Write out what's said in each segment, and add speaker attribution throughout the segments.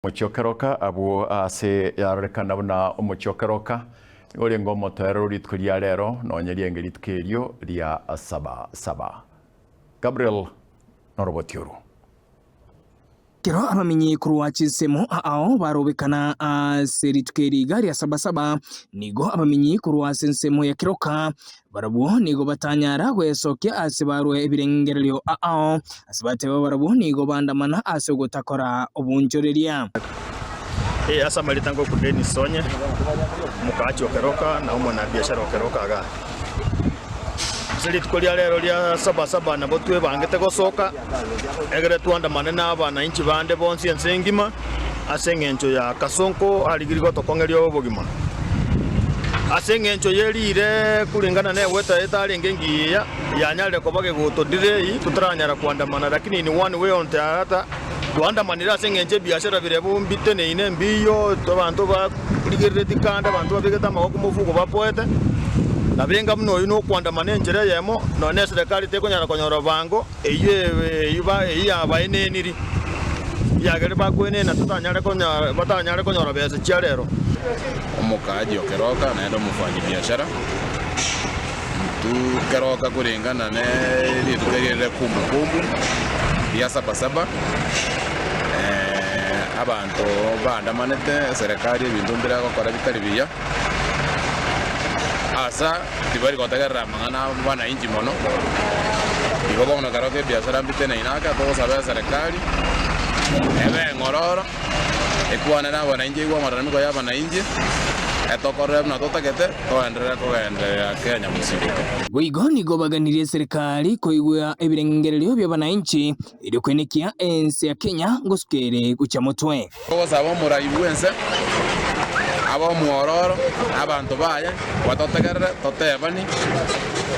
Speaker 1: Muchokeroka abo ase yarekana buna umuchokeroka uri ngo motero ritwe lya rero nonyerie ngeritkerio lya saba Gabriel Norobotiuru
Speaker 2: kero abamenyi kuruwachisemo ao barobekana seritweri gari ya saba nigo abamenyi kuruwasensemo ya kiroka barabu nigo batanyara gwesoke asibarwe ebirengerero ao asibatewe barabu nigo bandamana asogotakora obunjoreria
Speaker 3: asa malitango kudeni sonye mukachi okeroka na umona biashara okeroka aga seritkolia lero lya saba na botwe bangete gosoka egere tuandamane na abana inchi bande bonsi ensengima asengencho ya kasonko aligirigo tokongerio obogima asengencho yerire kulingana ne weta etali ngengiya yanyale kobage goto direi tutaranyara kuandamana lakini ni one way on teata tuandamanira asengenche biashara birebu mbite ne ine mbiyo to bantu ba kuligirire tikanda bantu babigeta amaboko mufuko bapoete nabirenga muno ino kuandamana enjere yemo none serikali tekonyara konyora bango yuba yaba eneniri yagere bakwene na tutanyare konyara batanyare konyora bese cyarero
Speaker 4: umukaji okeroka naenda mufanya biashara mtu keroka kulingana ne litugerere kumbukumbu ya saba abantu bandamanete serikali ibintu mbira gukora bitari biya asa tibari kotagarra mangana bana inji mono igo bono karoke biashara mbitene inaka to sabe serikali ebe ngororo ekuana na bana inji igwa maraniko ya bana inji etokorre na totakete toendera kogendera Kenya musirika
Speaker 2: Wigo nigo baganirie serikali koigwa ebirengerero bya bana inchi iri kwenekia ensi ya Kenya ngosukere kucha mutwe
Speaker 4: ko sabo murayiwense abo muororo abantu baye watotegerere totebani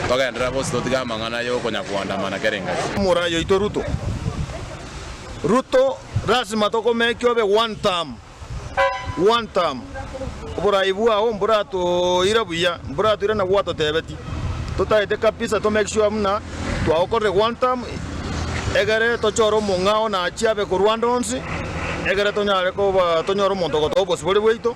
Speaker 4: togendera bose totigamangana yo konya kuandamana kerenga
Speaker 3: murayo ito Ruto lazima tokomekyo be one term buraibu aho mburato irabuya mburato irana wato tebeti totaite kabisa to make sure mna twaokore one term egere tochoro mungao na chiabe ku Rwanda onsi egere tonyare ko tonyoro monto ko possible weito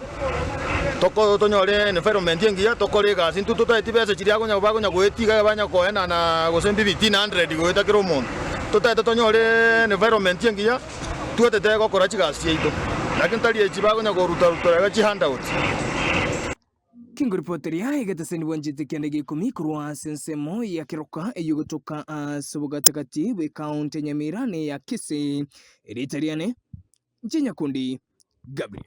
Speaker 3: toko tonyore environment yengia tokore gasi ntu totaite bese chiria konya bagonya goetiga banya koena na gosembi 1500 goeta kiro monto totaite tonyore environment yengia tuete tego kora chigasi yeito lakini tali echibagonya goruta ga chihandout
Speaker 2: Kingo reporteria egateseni wanjite kende gikumi kurwa sensemo ya kiroka eyogotoka sobogatakati we county Nyamirane ya Kisii eritariane Nyakundi Gabriel